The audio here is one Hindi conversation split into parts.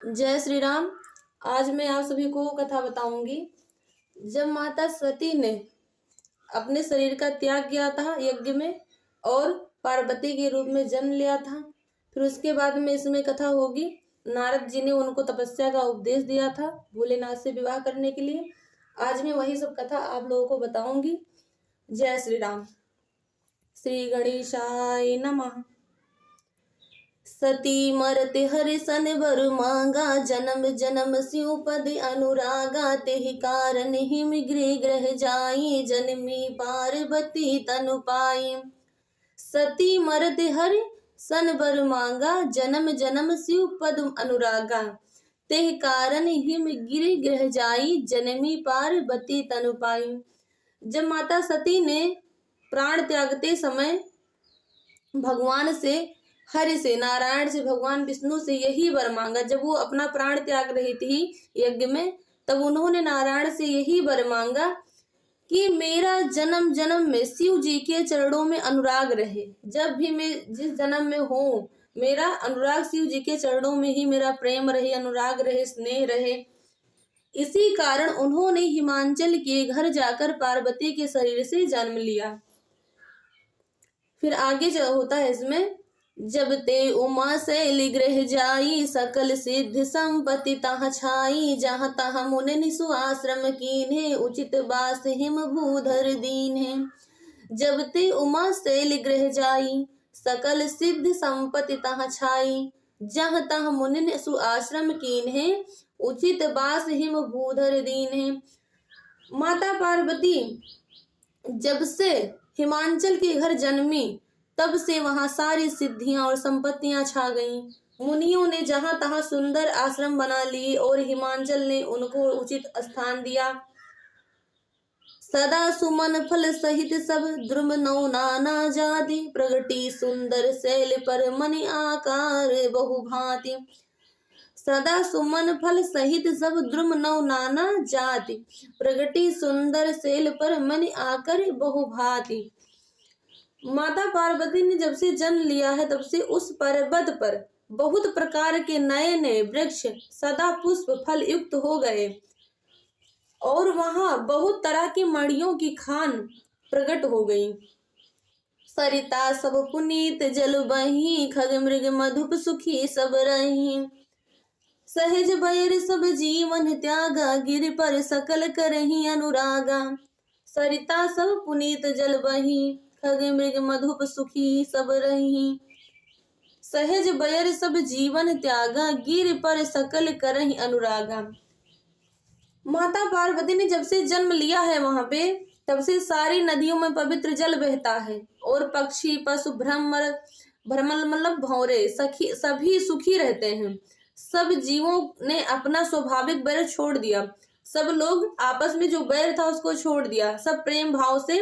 जय श्री राम। आज मैं आप सभी को कथा बताऊंगी। जब माता सती ने अपने शरीर का त्याग किया था यज्ञ में और पार्वती के रूप में जन्म लिया था, फिर उसके बाद में इसमें कथा होगी। नारद जी ने उनको तपस्या का उपदेश दिया था भोलेनाथ से विवाह करने के लिए। आज मैं वही सब कथा आप लोगों को बताऊंगी। जय श्री राम। श्री गणेशाय नमः। सती मरते हरि सन बर मांगा, जन्म जन्म सिउ पद अनुरागा। तेहि कारण हिम गृह ग्रह जाई, जनमी पार्वती तनु पाई। सती मरते हरि सन बर मांगा, जन्म जन्म सिउ पद अनुरागा। तेहि कारण हिम गिर ग्रह जाई, जनमी पार्वती तनु पाई। जब माता सती ने प्राण त्यागते समय भगवान से, हरि से, नारायण से, भगवान विष्णु से यही वर मांगा। जब वो अपना प्राण त्याग रही थी यज्ञ में, तब उन्होंने नारायण से यही वर मांगा कि मेरा जन्म जन्म में शिव जी के चरणों में अनुराग रहे। जब भी मैं जिस जन्म में हूँ, मेरा अनुराग शिव जी के चरणों में ही मेरा प्रेम रहे, अनुराग रहे, स्नेह रहे। इसी कारण उन्होंने हिमांचल के घर जाकर पार्वती के शरीर से जन्म लिया। फिर आगे जो होता है इसमें, जब ते उमा शैल गृह जाई, सकल सिद्ध संपत्ति तहाँ छाई। जहाँ तहाँ मुनि सुआश्रम कीन्हे, उचित बास हिम भूधर दीन्हे। जब ते उमा शैल गृह जाई, सकल सिद्ध संपत्ति तहाँ छाई। जहाँ तहाँ मुनि सुआश्रम कीन्हे, उचित बास हिम भूधर दीन्हे। माता पार्वती जब से हिमांचल के घर जन्मी, तब से वहां सारी सिद्धियां और संपत्तियां छा गईं। मुनियों ने जहां तहां सुंदर आश्रम बना लिए और हिमांचल ने उनको उचित स्थान दिया। सदा सुमन फल सहित सब द्रुम नौ नाना जाति, प्रगटी सुंदर शैल पर मनि आकार बहुभांति। सदा सुमन फल सहित सब द्रुम नौ नाना जाति, प्रगटी सुंदर शैल पर मनि आकर बहुभांति। माता पार्वती ने जब से जन्म लिया है, तब से उस पर्वत पर बहुत प्रकार के नए नए वृक्ष सदा पुष्प फल युक्त हो गए और वहां बहुत तरह की मणियों की खान प्रकट हो गई। सरिता सब पुनीत जल बही, खग मृग मधुप सुखी सब रही। सहज बैर सब जीवन त्यागा, गिर पर सकल करही अनुरागा। सरिता सब पुनीत जल बही, खग मृग मधुप सुखी सब रही। सहज बैर सब जीवन त्यागा, गिर पर सकल करहि अनुरागा। माता पार्वती ने जब से जन्म लिया है वहां पे, तब से सारी नदियों में पवित्र जल बहता है और पक्षी पशु भ्रमर भ्रमल मतलब भौरे सभी सुखी रहते हैं। सब जीवों ने अपना स्वाभाविक बैर छोड़ दिया। सब लोग आपस में जो बैर था उसको छोड़ दिया। सब प्रेम भाव से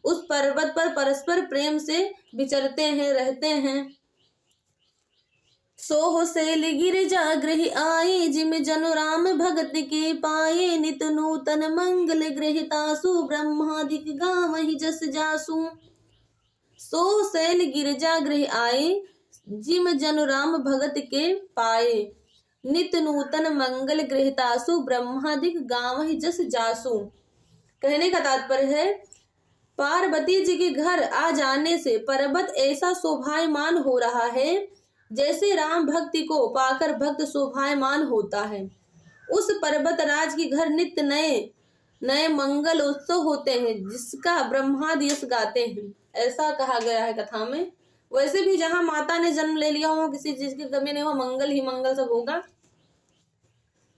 उस पर्वत पर परस्पर प्रेम से विचरते हैं, रहते हैं। सोह शैल गिरिजा गृह आए, जिम जनु राम भगत के पाए। नित नूतन मंगल गृहतासु, ब्रह्मादिक गावहि जस जासु। सोह शैल गिरिजा गृह आए, जिम जनु राम भगत के पाए। नित नूतन मंगल गृहतासु, ब्रह्मादिक गावहि जस जासु। कहने का तात्पर्य है, पार्वती जी के घर आ जाने से पर्वत ऐसा शोभायमान हो रहा है जैसे राम भक्ति को पाकर भक्त शोभायमान होता है। उस पर्वत राज के घर नित्य नए नए मंगल उत्सव होते हैं, जिसका ब्रह्मादि यश गाते हैं, ऐसा कहा गया है कथा में। वैसे भी जहां माता ने जन्म ले लिया हो, किसी चीज की कमी नहीं हो, मंगल ही मंगल सब होगा।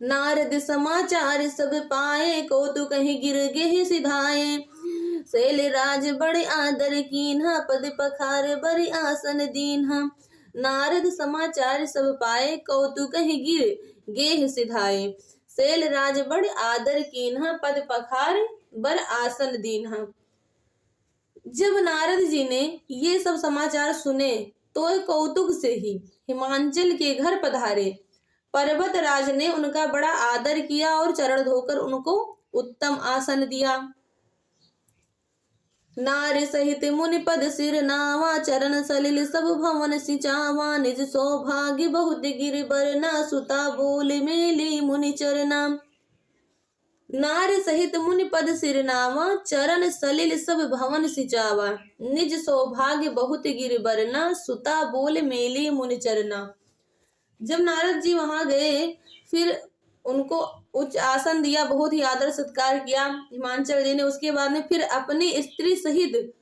नारद समाचार सब पाए, कौतुक कहीं गिर गेह सिधाए। शैल राज बड़े आदर कीन्हा, पद पखार बड़े आसन दीन्हा। नारद समाचार सब पाए, कौतुक कहीं गिर गेह सिधाए। शैल राज बड़े आदर कीन्हा, पद पखार बर आसन दीन्हा। जब नारद जी ने ये सब समाचार सुने तो कौतुक से ही हिमांचल के घर पधारे। पर्वत राज ने उनका बड़ा आदर किया और चरण धोकर उनको उत्तम आसन दिया। नारी सहित मुनि पद सिर नावा, चरण सलिल सब भवन सिंचावा। निज सौभाग्य बहुत गिर बरना, सुता बोल मेली मुनि चरना। नार सहित मुनि पद सिर नावा, चरण सलिल सब भवन सिंचावा। निज सौभाग्य बहुत गिर बरना, सुता बोल मेली मुनि चरना। जब नारद जी वहां गए, फिर उनको उच्च आसन दिया, बहुत ही आदर सत्कार किया हिमांचल जी ने। उसके बाद में फिर अपनी स्त्री सहित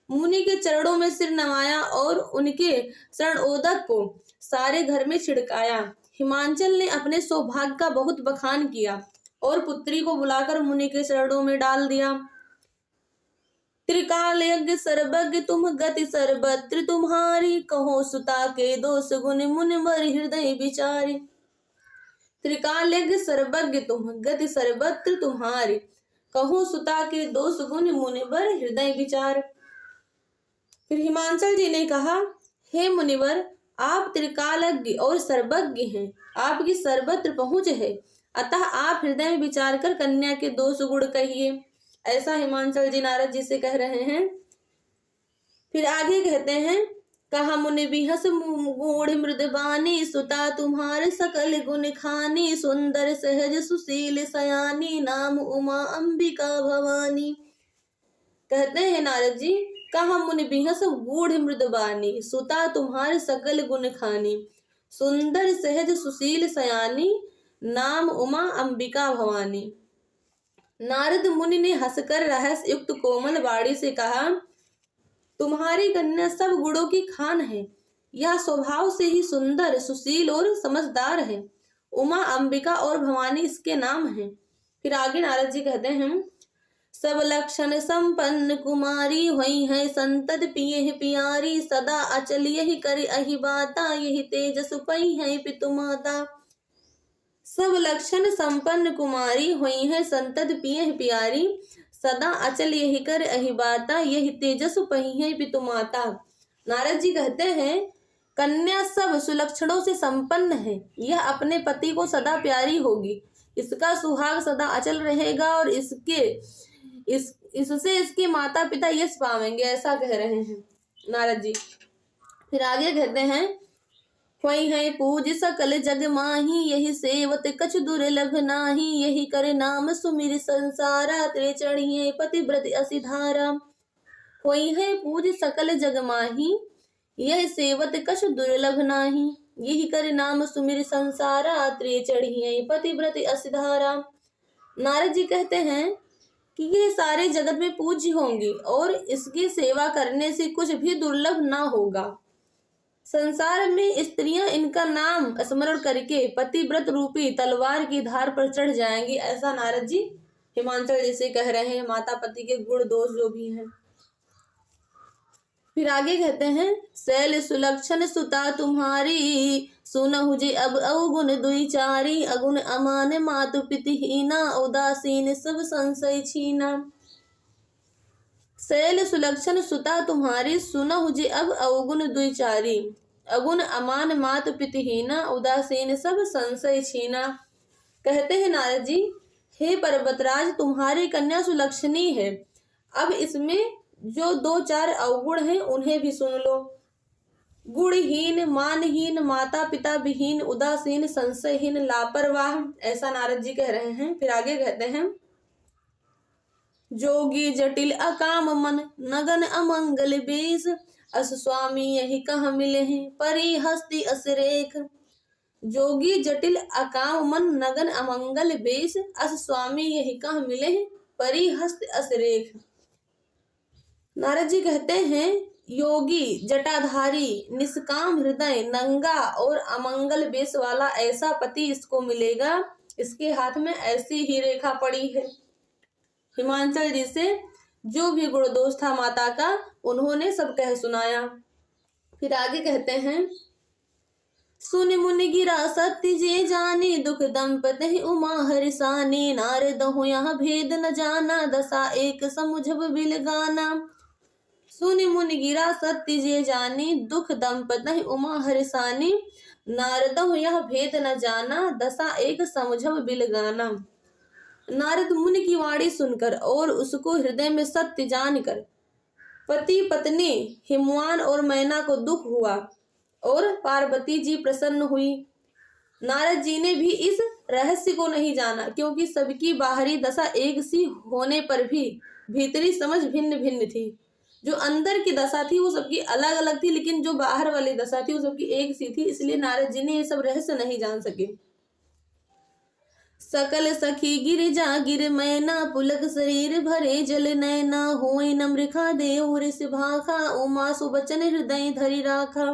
मुनि के चरणों में सिर नवाया और उनके शरणोदक को सारे घर में छिड़काया। हिमांचल ने अपने सौभाग्य का बहुत बखान किया और पुत्री को बुलाकर मुनि के चरणों में डाल दिया। त्रिकाल यज्ञ सर्वज्ञ तुम गति सर्वत्र तुम्हारी, कहो सुता के दोष गुण मुनि बर हृदय विचारी। त्रिकाल यज्ञ सर्वज्ञ तुम गति सर्वत्र तुम्हारी, कहो सुता के दोष गुण मुनि बर हृदय विचार। फिर हिमांचल जी ने कहा, हे मुनिवर, आप त्रिकालज्ञ और सर्वज्ञ हैं, आपकी सर्वत्र पहुंच है, अतः आप हृदय में विचार कर कन्या के दोष गुण कहिए। ऐसा हिमांचल जी नारद जी से कह रहे हैं। फिर आगे कहते हैं, कहा मुनि बिहस गूढ़ मृदबानी, सुता तुम्हारे सकल गुण खानी, सुंदर सहज सुशील सयानी, नाम उमा अंबिका भवानी। कहते हैं नारद जी, कहा मुनि बिहस गूढ़ मृदबानी, सुता तुम्हारे सकल गुण खानी, सुंदर सहज सुशील सयानी, नाम उमा अंबिका भवानी। नारद मुनि ने हंसकर रहस्य युक्त कोमल वाणी से कहा, तुम्हारी कन्या सब गुणों की खान है, यह स्वभाव से ही सुंदर सुशील और समझदार है। उमा अंबिका और भवानी इसके नाम हैं। फिर आगे नारद जी कहते हैं, सब लक्षण संपन्न कुमारी, हुई है संतत पिए पियारी, सदा अचल यही कर अहि बाता, यही तेजस पई है पितु माता। सब लक्षण संपन्न कुमारी, हुई है संतत पिए प्यारी, सदा अचल यही कर अहि बाता, यही तेजस पही है पितु माता। नारद जी कहते हैं, कन्या सब सुलक्षणों से संपन्न है, यह अपने पति को सदा प्यारी होगी, इसका सुहाग सदा अचल रहेगा और इससे इसके माता पिता यश पावेंगे, ऐसा कह रहे हैं नारद जी। फिर आगे कहते हैं, हुई है पूज सकल जग माही, यही सेवत कछ दुर्लभ नाही, यही कर नाम सुमिर संसारा, त्रे चढ़िए पतिव्रत असिधारा। हुई है पूज सकल जग माही, यही सेवत कछ दुर्लभ नाही, यही कर नाम सुमिर संसारा, त्रे चढ़िए पतिव्रत असिधारा। नारद जी कहते हैं कि ये सारे जगत में पूज्य होंगी और इसकी सेवा करने से कुछ भी दुर्लभ ना होगा। संसार में स्त्रियां इनका नाम स्मरण करके पतिव्रत रूपी तलवार की धार पर चढ़ जाएंगी, ऐसा नारद जी हिमांचल जी से कह रहे हैं, माता पति के गुण दोष जो भी हैं। फिर आगे कहते हैं, शैल सुलक्षण सुता तुम्हारी, सुनहु जे अब अवगुण दुई चारी, अगुण अमान मातु पितिहीना, उदासीन सब संशय छीना। शैल सुलक्षण सुता तुम्हारी, सुनहु जे अब अवगुण दुई चारी, अगुण अमान मातु पितिहीना, उदासीन सब संशय छीना। कहते हैं नारद जी, हे पर्वतराज, तुम्हारी कन्या सुलक्षणी है, अब इसमें जो दो चार अवगुण हैं उन्हें भी सुन लो। गुणहीन, मानहीन, माता पिता विहीन, उदासीन, संशयहीन, लापरवाह, ऐसा नारद जी कह रहे हैं। फिर आगे कहते हैं, जोगी जटिल अकाम मन, नगन अमंगल बेस, अस स्वामी यही कह मिले हैं, परी हस्ती असरेख। जोगी जटिल अकाम मन, नगन अमंगल बेस, अस स्वामी यही कह मिले हैं, परी हस्त असरेख। नारद जी कहते हैं, योगी जटाधारी, निष्काम हृदय, नंगा और अमंगल बेस वाला ऐसा पति इसको मिलेगा, इसके हाथ में ऐसी ही रेखा पड़ी है। हिमांचल जी से जो भी गुण दोष था माता का, उन्होंने सब कह सुनाया। फिर आगे कहते हैं, सुन मुनि गिरा सत्य जे जानी, दुख दंपति उमा हरिसानी, नारद हो यहाँ भेद न जाना, दशा एक समुझब बिल गाना। सुनि मुनि गिरा सत्य जे जानी, दुख दंपति उमा हरिसानी, नारद हो यह भेद न जाना, दशा एक समुझब बिल गाना। नारद मुनि की वाणी सुनकर और उसको हृदय में सत्य जानकर पति पत्नी हिमवान और मैना को दुख हुआ और पार्वती जी प्रसन्न हुई। नारद जी ने भी इस रहस्य को नहीं जाना, क्योंकि सबकी बाहरी दशा एक सी होने पर भी भीतरी समझ भिन्न भिन्न थी। जो अंदर की दशा थी वो सबकी अलग अलग थी, लेकिन जो बाहर वाली दशा थी वो सबकी एक सी थी। इसलिए नारद जी ने ये सब रहस्य नहीं जान सके। सकल सखी गिरिजा गिर मैना पुलक शरीर भरे जल नैना होय न मृखा देव ऋष भाखा उमा सुबचन हृदय धरि राखा।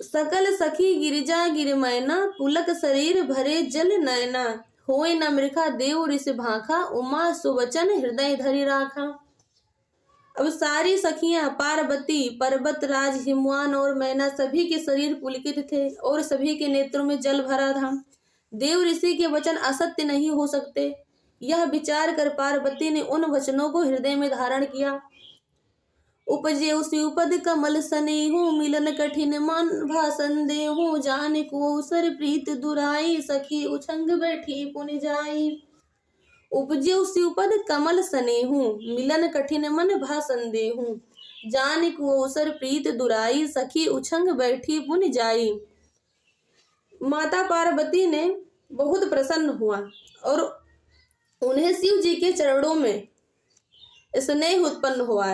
सकल सखी गिरिजा गिर मैना पुलक शरीर भरे जल नैना होय न मृखा देव ऋष भाखा उमा सुबचन हृदय धरि राखा। अब सारी सखियां पार्वती, पर्वतराज, हिमवान और मैना सभी के शरीर पुलकित थे और सभी के नेत्रों में जल भरा था। देव ऋषि के वचन असत्य नहीं हो सकते, यह विचार कर पार्वती ने उन वचनों को हृदय में धारण किया। उपजे शिवपद कमल सनेहु मिलन कठिन मन भाषण देहु जान को अवसर प्रीत दुराई सखी उछंग बैठी पुन जाई। उपजे शिवपद कमल सनेहु मिलन कठिन मन भाषण देहु जान को अवसर प्रीत दुराई सखी उछंग बैठी पुन जाई। माता पार्वती ने बहुत प्रसन्न हुआ और उन्हें शिव जी के चरणों में स्नेह उत्पन्न हुआ,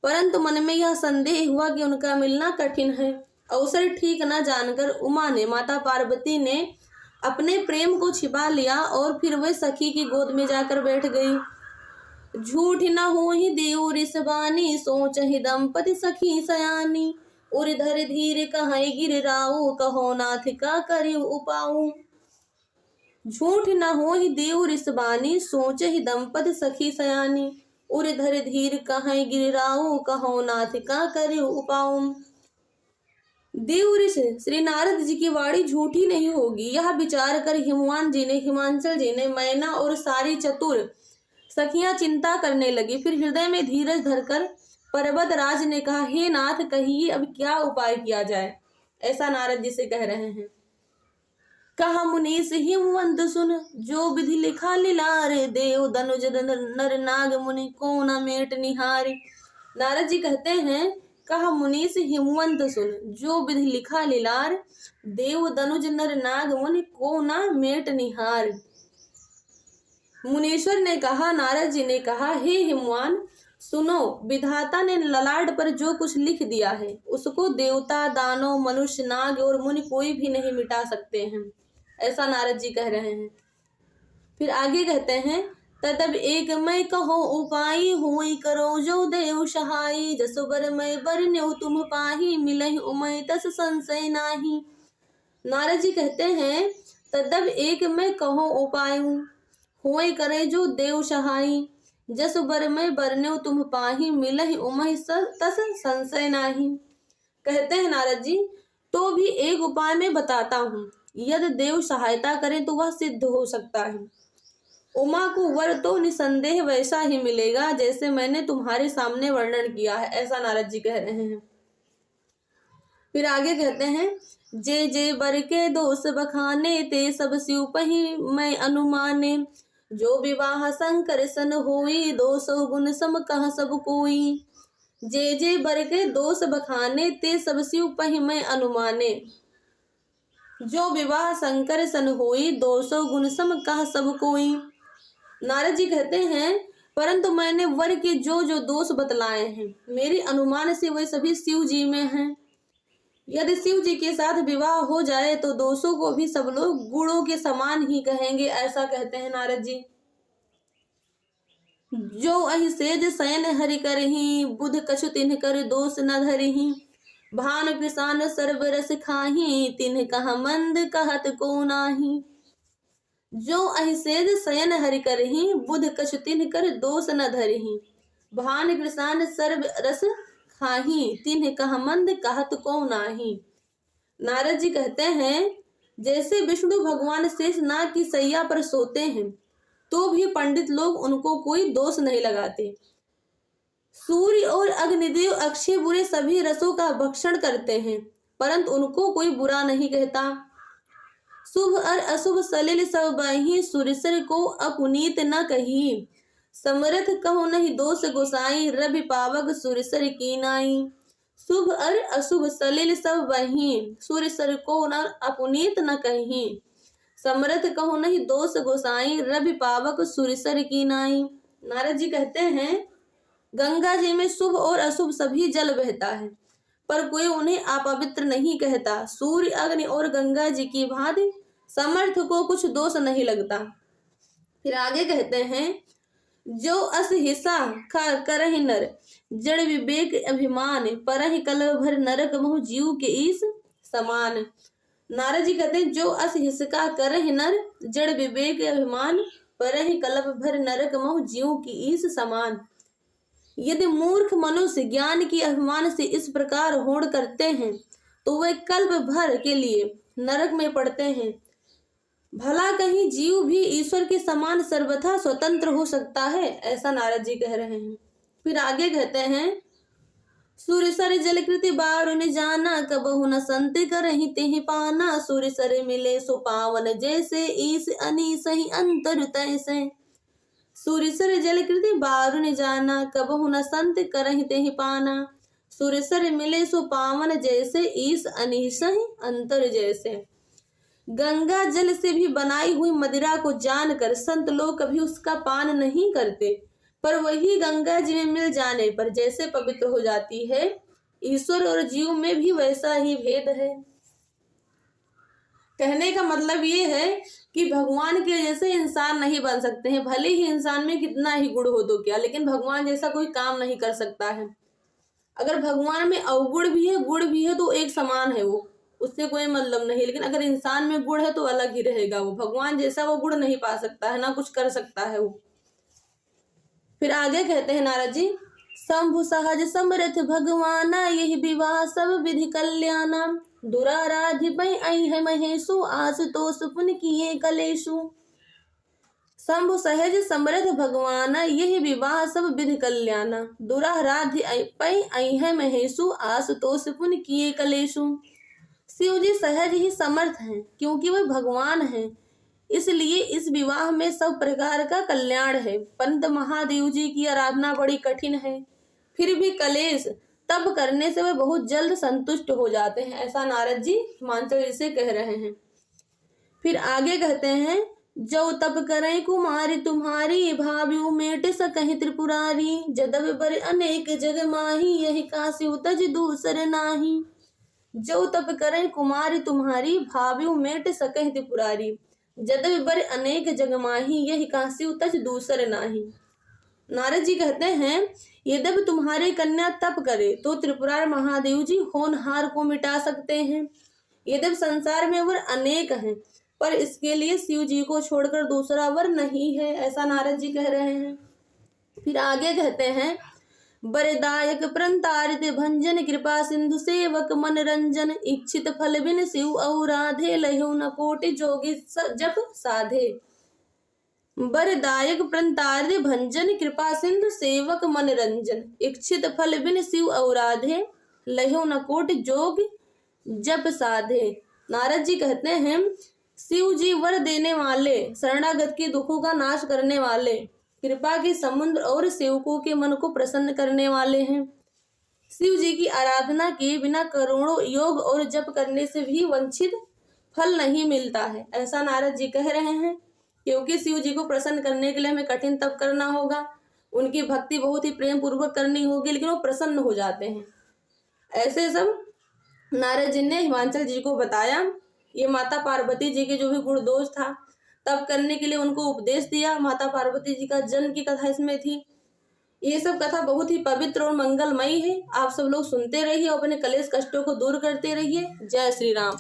परंतु मन में यह संदेह हुआ कि उनका मिलना कठिन है। अवसर ठीक न जानकर उमा ने, माता पार्वती ने अपने प्रेम को छिपा लिया और फिर वह सखी की गोद में जाकर बैठ गई। झूठ न हो ही देव ऋषवानी सोच ही दंपति सखी सयानी उर धर धीर कहाई गिर राऊ कहो नाथ का करियो उपाऊ। झूठ न हो ही देव ऋषवानी सोच ही दंपति सखी सयानी उर धर धीर कहाई गिर राऊ कहो नाथ का करियो उपाऊ। देव ऋषि श्री नारद जी की वाणी झूठी नहीं होगी, यह विचार कर हिमवान जी ने, हिमांचल जी ने, मैना और सारी चतुर सखियां चिंता करने लगी। फिर हृदय में धीरज धरकर पर्वत राज ने कहा, हे नाथ कहिए अब क्या उपाय किया जाए। ऐसा नारद जी से कह रहे हैं। कहा मुनीष हिमवंत सुन जो विधि लिखा लीलारे देव धनुज नर नाग मुनि को न मेट निहारे। नारद जी कहते हैं, कहा मुनीष हिमवंत सुन जो विधि लिखा लीलार देव धनुज नर नाग मुनि को न मेट निहार। मुनीश्वर ने कहा, नारद जी ने कहा, हे हिमवान सुनो, विधाता ने ललाट पर जो कुछ लिख दिया है उसको देवता, दानव, मनुष्य, नाग और मुनि कोई भी नहीं मिटा सकते हैं। ऐसा नारद जी कह रहे हैं। फिर आगे कहते हैं, तदब एक मैं कहो उपाय हुई करो जो देव सहाई जसो बर मैं बरन्यो तुम पाही मिलहि उमय तस संशय नाही। नारद जी कहते हैं, तदब एक मैं कहो उपाय हुई करे जो देव सहाई जस बर मैं बरन्यो तुम पाही मिलहि उमय तस संशय नाही। कहते हैं नारद जी, तो भी एक उपाय मैं बताता हूँ, यदि देव सहायता करें तो वह सिद्ध हो सकता है। उमा को वर तो निसंदेह वैसा ही मिलेगा जैसे मैंने तुम्हारे सामने वर्णन किया है। ऐसा नारद जी कह रहे हैं। फिर आगे कहते हैं, जे जे बर के दोष बखाने ते सब शिव पही मैं अनुमाने जो विवाह शंकर सन होई 200 गुण सम कह सब कोई। जे जे बर के दोष बखाने ते सब शिव पही मैं अनुमाने जो विवाह शंकर सन होई 200 गुण सम कह सब कोई। नारद जी कहते हैं, परंतु मैंने वर के जो जो दोष बतलाए हैं मेरे अनुमान से वे सभी शिव जी में हैं। यदि शिव जी के साथ विवाह हो जाए तो दोषों को भी सब लोग गुणों के समान ही कहेंगे। ऐसा कहते हैं नारद जी। जो अहि सेज शयन हरि करही बुध कछु तिन्ह कर दोष न धरही भान कृषान सर्व रस खाही तिन्ह कहा मंद कहत को नाही। जो अहि सेज शयन हरि करही बुध कछु तिन्ह कर दोष न धरही भान कृषान सर्व रस खाही तिन्ह कहा मंद कहत को नाही। नारद जी कहते हैं, जैसे विष्णु भगवान शेषनाग की सैया पर सोते हैं तो भी पंडित लोग उनको कोई दोष नहीं लगाते। सूर्य और अग्निदेव अक्षय बुरे सभी रसों का भक्षण करते हैं परंतु उनको कोई बुरा नहीं कहता। शुभ और अशुभ सलिल सब बही सुरसर को अपुनीत न कही समरथ कहो नहीं दोष गोसाई, रवि पावक सुरसर की नाई। शुभ अर अशुभ सलिल सब वहीं, सुरसर को न अपुनीत न कहीं। समरथ कहो नहीं दोष गोसाई, रवि पावक सुरसर की नाई। नारद जी कहते हैं गंगा जी में शुभ और अशुभ सभी जल बहता है, पर कोई उन्हें अपवित्र नहीं कहता। सूर्य अग्नि और गंगा जी की भांति समर्थ को कुछ दोष नहीं लगता। फिर आगे कहते हैं जो अस हिस्सा खा करहि नर, जड़ विवेक अभिमान, परहि कलह भर नरक मोह जीव के ईस समान। नारद जी कहते हैं जो अस हिस्सा करहि नर, जड़ विवेक अभिमान, परहि कलह भर नरक मोह जीव की ईस समान। यदि मूर्ख मनुष्य ज्ञान की अभिमान से इस प्रकार होड़ करते हैं तो वे कल्प भर के लिए नरक में पड़ते हैं। भला कहीं जीव भी ईश्वर के समान सर्वथा स्वतंत्र हो सकता है, ऐसा नारद जी कह रहे हैं। फिर आगे कहते हैं सूर्यसर जलकृति बारुन जाना, कबहु न संत करहि तेहि पाना। सूर्यसर मिले सो पावन जैसे, ईस अनीस ही अंतर तैसे। सूर्यसर जलकृति बारुन जाना, कबहु न संत करहि तेहि पाना। सूर्यसर मिले सो पावन जैसे, ईस अनीस ही अंतर जैसे। गंगा जल से भी बनाई हुई मदिरा को जानकर संत लोग कभी उसका पान नहीं करते, पर वही गंगा जी में मिल जाने पर जैसे पवित्र हो जाती है, ईश्वर और जीव में भी वैसा ही भेद है। कहने का मतलब ये है कि भगवान के जैसे इंसान नहीं बन सकते हैं, भले ही इंसान में कितना ही गुण हो तो क्या, लेकिन भगवान जैसा कोई काम नहीं कर सकता है। अगर भगवान में अवगुण भी है गुण भी है तो एक समान है, वो उससे कोई मतलब नहीं। लेकिन अगर इंसान में गुण है तो अलग ही रहेगा, वो भगवान जैसा वो गुण नहीं पा सकता है, ना कुछ कर सकता है वो। फिर आगे कहते हैं नारद जी शंभु सहज समरथ भगवाना, यही विवाह सब विधि कल्याणा। दुराराध्य पै आई है महेशु, आशुतोष पुन किए कलेशु। शंभु सहज समरथ भगवाना, यही विवाह सब विधि कल्याणा। दुराराध्य पै आई है महेशु, आशुतोष पुन किए कलेशु। शिव जी सहज ही समर्थ हैं, क्योंकि वह भगवान हैं, इसलिए इस विवाह में सब प्रकार का कल्याण है। परंतु महादेव जी की आराधना बड़ी कठिन है, फिर भी कलेश तप करने से वे बहुत जल्द संतुष्ट हो जाते हैं, ऐसा नारद जी हिमाचल जी से कह रहे हैं। फिर आगे कहते हैं जो तप करें कुमारी तुम्हारी, भाव्यु मेट सकहि त्रिपुरारी। जदव बर अनेक जग माही, यही काशी तज दूसर नाही। जो तप करें कुमारी तुम्हारी, भाव्यु मेट सकहि त्रिपुरारी। जदव बर अनेक जग माही, यही काशी तज दूसर नाही। नारद जी कहते हैं यद्यपि तुम्हारी कन्या तप करे तो त्रिपुरार महादेव जी होनहार को मिटा सकते हैं। यद्यपि संसार में वर अनेक हैं, पर इसके लिए शिव जी को छोड़कर दूसरा वर नहीं है, ऐसा नारद जी कह रहे हैं। फिर आगे कहते हैं बरदायक प्रणतारित भंजन, कृपा सिंधु सेवक मन रंजन। इच्छित फल बिन शिव औराधे, लहु न कोटि जोगी जप साधे। बरदायक प्रणतारित भंजन, कृपा सिंधु सेवक मन रंजन। इच्छित फल बिन शिव औराधे, लहु न कोटि जोग जप साधे। नारद जी कहते हैं शिव जी वर देने वाले, शरणागत के दुखों का नाश करने वाले, कृपा के समुद्र और सेवकों के मन को प्रसन्न करने वाले हैं। शिव जी की आराधना के बिना करोड़ों योग और जप करने से भी वंचित फल नहीं मिलता है, ऐसा नारद जी कह रहे हैं। क्योंकि शिव जी को प्रसन्न करने के लिए हमें कठिन तप करना होगा, उनकी भक्ति बहुत ही प्रेम पूर्वक करनी होगी, लेकिन वो प्रसन्न हो जाते हैं। ऐसे सब नारद जी ने हिमाचल जी को बताया। ये माता पार्वती जी के जो भी गुण दोष था तब करने के लिए उनको उपदेश दिया। माता पार्वती जी का जन्म की कथा इसमें थी। ये सब कथा बहुत ही पवित्र और मंगलमयी है। आप सब लोग सुनते रहिए और अपने कलेश कष्टों को दूर करते रहिए। जय श्री राम।